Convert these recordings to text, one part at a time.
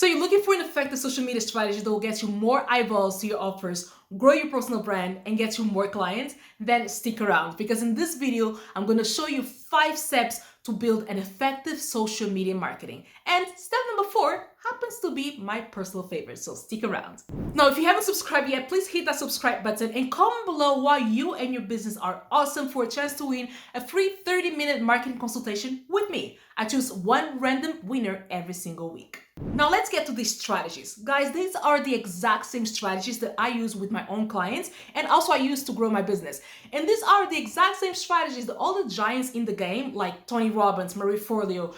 So you're looking for an effective social media strategy that will get you more eyeballs to your offers, grow your personal brand, and get you more clients? Then stick around, because in this video, I'm going to show you 5 steps to build an effective social media marketing. And step number 4 happens to be my personal favorite, so stick around. Now, if you haven't subscribed yet, please hit that subscribe button and comment below why you and your business are awesome for a chance to win a free 30-minute marketing consultation with me. I choose one random winner every single week. Now let's get to these strategies. Guys, these are the exact same strategies that I use with my own clients and also I use to grow my business. And these are the exact same strategies that all the giants in the game, like Tony Robbins, Marie Forleo,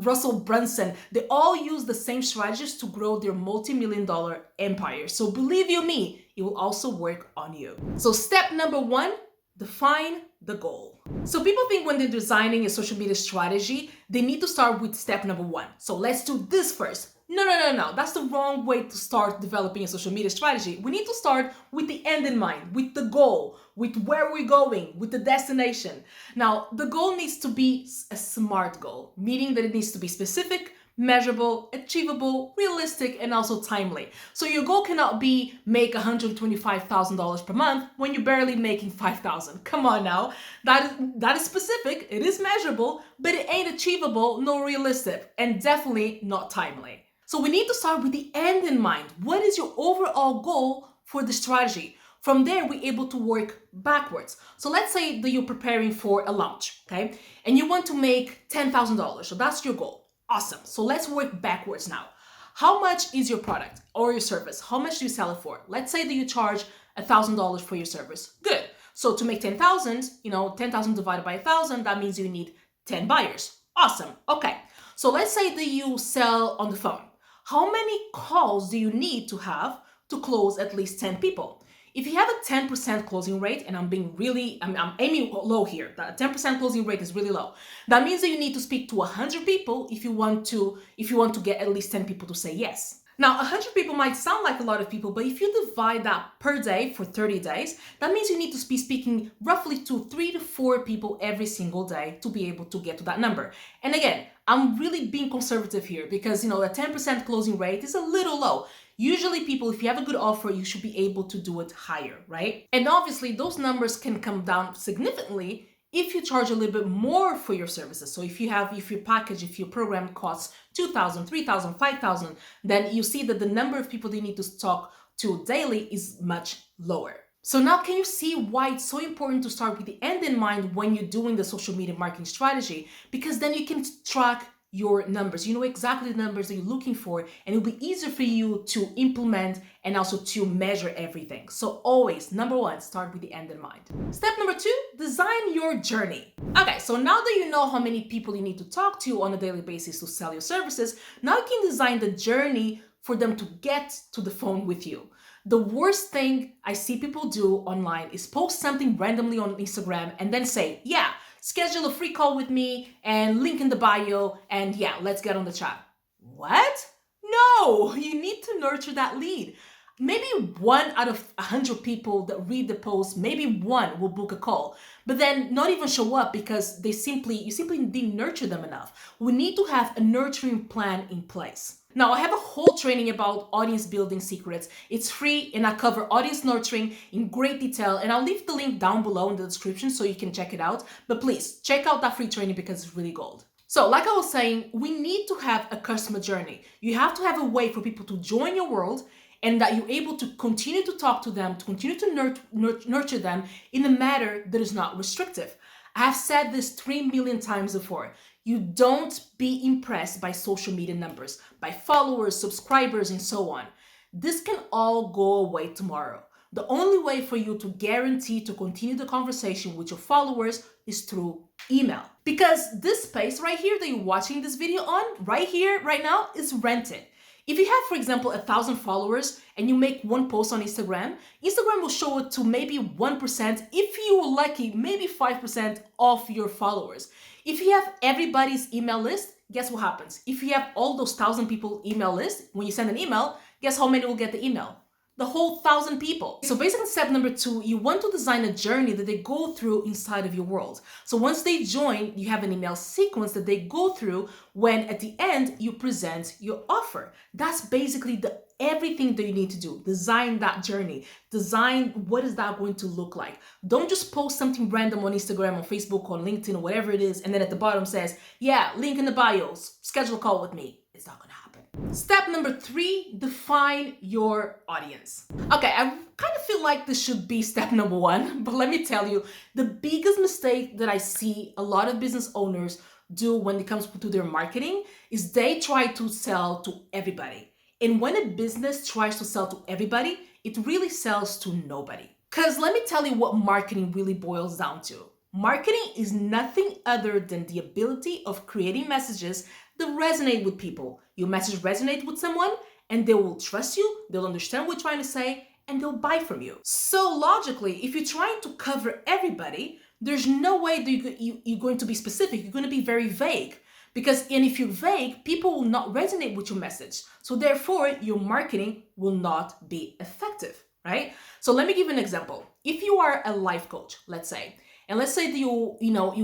Russell Brunson, they all use the same strategies to grow their multi-million-dollar empire. So believe you me, it will also work on you. So step number 1, define the goal. So people think when they're designing a social media strategy, they need to start with step number 1. So let's do this first. No. That's the wrong way to start developing a social media strategy. We need to start with the end in mind, with the goal, with where we're going, with the destination. Now, the goal needs to be a SMART goal, meaning that it needs to be specific, measurable, achievable, realistic, and also timely. So your goal cannot be make $125,000 per month when you're barely making $5,000. Come on now. That is specific, it is measurable, but it ain't achievable, nor realistic, and definitely not timely. So we need to start with the end in mind. What is your overall goal for the strategy? From there, we're able to work backwards. So let's say that you're preparing for a launch, okay? And you want to make $10,000, so that's your goal. Awesome. So let's work backwards now. How much is your product or your service? How much do you sell it for? Let's say that you charge $1,000 for your service. Good. So to make 10,000, 10,000 divided by 1,000, that means you need 10 buyers. Awesome. Okay. So let's say that you sell on the phone. How many calls do you need to have to close at least 10 people? If you have a 10% closing rate, and I'm aiming low here, that 10% closing rate is really low. That means that you need to speak to 100 people if you want to get at least 10 people to say yes. Now, 100 people might sound like a lot of people, but if you divide that per day for 30 days, that means you need to be speaking roughly to 3 to 4 people every single day to be able to get to that number. And again, I'm really being conservative here because, a 10% closing rate is a little low. Usually people, if you have a good offer, you should be able to do it higher, right? And obviously those numbers can come down significantly if you charge a little bit more for your services. So if your program costs $2,000, $3,000, $5,000, then you see that the number of people that you need to talk to daily is much lower. So now can you see why it's so important to start with the end in mind when you're doing the social media marketing strategy? Because then you can track your numbers. You know exactly the numbers that you're looking for, and it'll be easier for you to implement and also to measure everything. So always, number 1, start with the end in mind. Step number 2, design your journey. Okay, so now that you know how many people you need to talk to on a daily basis to sell your services, now you can design the journey for them to get to the phone with you. The worst thing I see people do online is post something randomly on Instagram and then say, yeah, schedule a free call with me and link in the bio and yeah, let's get on the chat. What? No, you need to nurture that lead. Maybe 1 out of 100 people that read the post, maybe 1 will book a call, but then not even show up because you simply didn't nurture them enough. We need to have a nurturing plan in place. Now, I have a whole training about audience building secrets. It's free and I cover audience nurturing in great detail, and I'll leave the link down below in the description so you can check it out. But please check out that free training because it's really gold. So like I was saying, we need to have a customer journey. You have to have a way for people to join your world and that you're able to continue to talk to them, to continue to nurture them in a manner that is not restrictive. I have said this 3 million times before. You don't be impressed by social media numbers, by followers, subscribers, and so on. This can all go away tomorrow. The only way for you to guarantee to continue the conversation with your followers is through email. Because this space right here that you're watching this video on, right here, right now, is rented. If you have, for example, 1,000 followers and you make one post on Instagram, Instagram will show it to maybe 1%, if you're lucky, maybe 5% of your followers. If you have everybody's email list, guess what happens? If you have all those 1,000 people email list, when you send an email, guess how many will get the email? the whole 1,000 people. So basically step number 2, you want to design a journey that they go through inside of your world. So once they join, you have an email sequence that they go through when at the end you present your offer. That's basically everything that you need to do. Design that journey. Design what is that going to look like. Don't just post something random on Instagram, on Facebook, on LinkedIn, or whatever it is, and then at the bottom says, yeah, link in the bio, schedule a call with me. It's not gonna happen. Step number 3, define your audience. Okay, I kind of feel like this should be step number 1, but let me tell you, the biggest mistake that I see a lot of business owners do when it comes to their marketing is they try to sell to everybody. And when a business tries to sell to everybody, it really sells to nobody. Because let me tell you what marketing really boils down to. Marketing is nothing other than the ability of creating messages that resonate with people. Your message resonates with someone and they will trust you, they'll understand what you're trying to say, and they'll buy from you. So logically, if you're trying to cover everybody, there's no way that you're going to be specific. You're going to be very vague. And if you're vague, people will not resonate with your message. So therefore, your marketing will not be effective, right? So let me give you an example. If you are a life coach, let's say, and let's say that you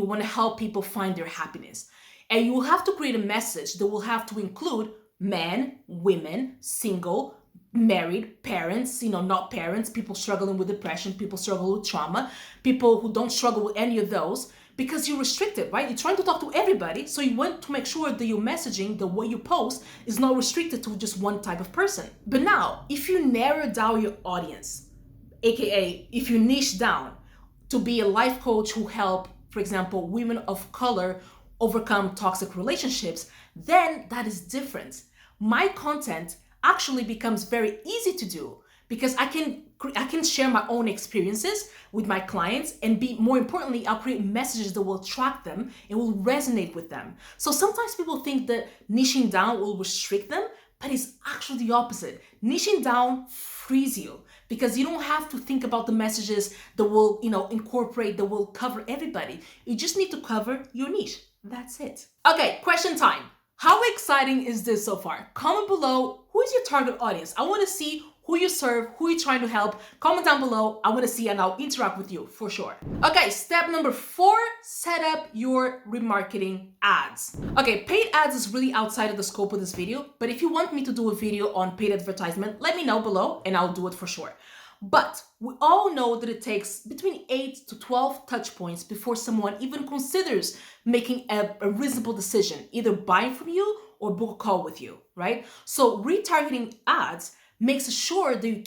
want to help people find their happiness, and you will have to create a message that will have to include men, women, single, married, parents, not parents, people struggling with depression, people struggling with trauma, people who don't struggle with any of those, because you're restricted, right? You're trying to talk to everybody, so you want to make sure that your messaging, the way you post, is not restricted to just one type of person. But now, if you narrow down your audience, aka if you niche down to be a life coach who help, for example, women of color overcome toxic relationships, then that is different. My content actually becomes very easy to do because I can share my own experiences with my clients, and more importantly, I'll create messages that will attract them and will resonate with them. So sometimes people think that niching down will restrict them, but it's actually the opposite. Niching down frees you because you don't have to think about the messages that will, incorporate, that will cover everybody. You just need to cover your niche. That's it. Okay, question time. How exciting is this so far? Comment below, who is your target audience? I want to see who you serve, who you're trying to help. Comment down below. I want to see and I'll interact with you for sure. Okay, step number 4, set up your remarketing ads. Okay, paid ads is really outside of the scope of this video, but if you want me to do a video on paid advertisement, let me know below and I'll do it for sure. But we all know that it takes between 8 to 12 touch points before someone even considers making a reasonable decision, either buying from you or book a call with you, right? So retargeting ads makes sure that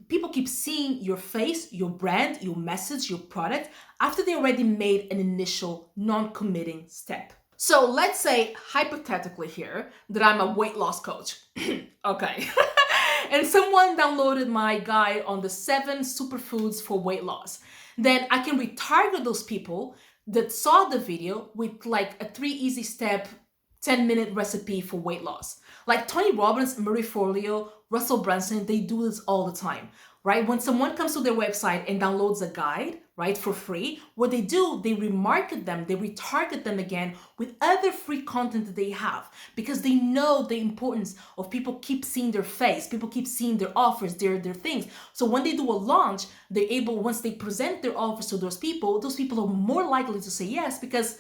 people keep seeing your face, your brand, your message, your product after they already made an initial non-committing step. So let's say hypothetically here that I'm a weight loss coach. Okay. And someone downloaded my guide on the 7 superfoods for weight loss. Then I can retarget those people that saw the video with like a 3 easy step, 10-minute recipe for weight loss. Like Tony Robbins, Marie Forleo, Russell Brunson, they do this all the time, right? When someone comes to their website and downloads a guide, right, for free, what they do, they remarket them, they retarget them again with other free content that they have because they know the importance of people keep seeing their face, people keep seeing their offers, their things. So when they do a launch, they're able, once they present their offers to those people are more likely to say yes because,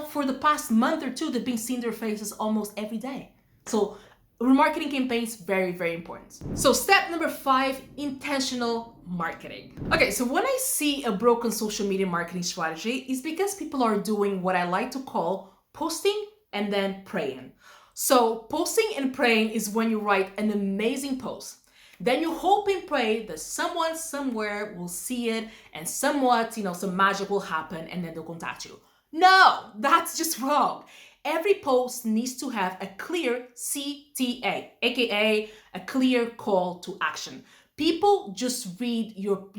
for the past month or two, they've been seeing their faces almost every day. So remarketing campaigns, very, very important. So step number 5, intentional marketing. Okay, so when I see a broken social media marketing strategy, it's because people are doing what I like to call posting and then praying. So posting and praying is when you write an amazing post. Then you hope and pray that someone somewhere will see it and somewhat, some magic will happen and then they'll contact you. No, that's just wrong. Every post needs to have a clear CTA, aka a clear call to action. People just read your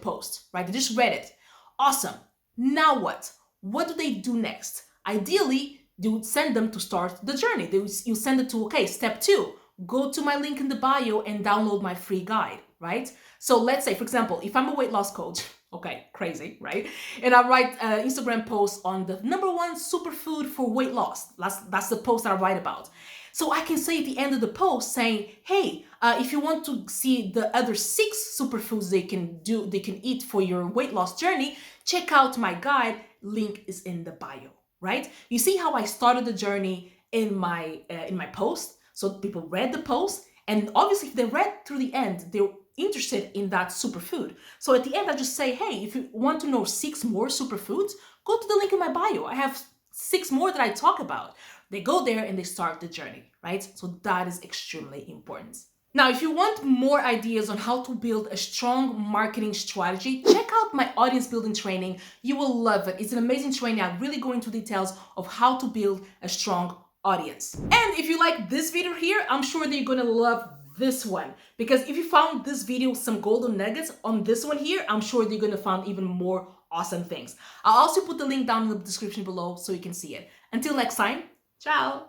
post, right? They just read it. Awesome. Now what? What do they do next? Ideally, you would send them to start the journey. You send it to, okay, step 2, go to my link in the bio and download my free guide, right? So let's say, for example, if I'm a weight loss coach, okay, crazy, right? And I write an Instagram post on the #1 superfood for weight loss. That's the post that I write about. So I can say at the end of the post saying, hey, if you want to see the other 6 superfoods they can eat for your weight loss journey, check out my guide. Link is in the bio, right? You see how I started the journey in my post? So people read the post, and obviously if they read through the end, they're interested in that superfood. So at the end, I just say, hey, if you want to know 6 more superfoods, go to the link in my bio. I have 6 more that I talk about. They go there and they start the journey, right? So that is extremely important. Now, if you want more ideas on how to build a strong marketing strategy, check out my audience building training. You will love it. It's an amazing training. I really go into details of how to build a strong audience. And if you like this video here, I'm sure that you're gonna love this one, because if you found this video some golden nuggets on this one here, I'm sure that you're gonna find even more awesome things. I'll also put the link down in the description below so you can see it. Until next time, ciao!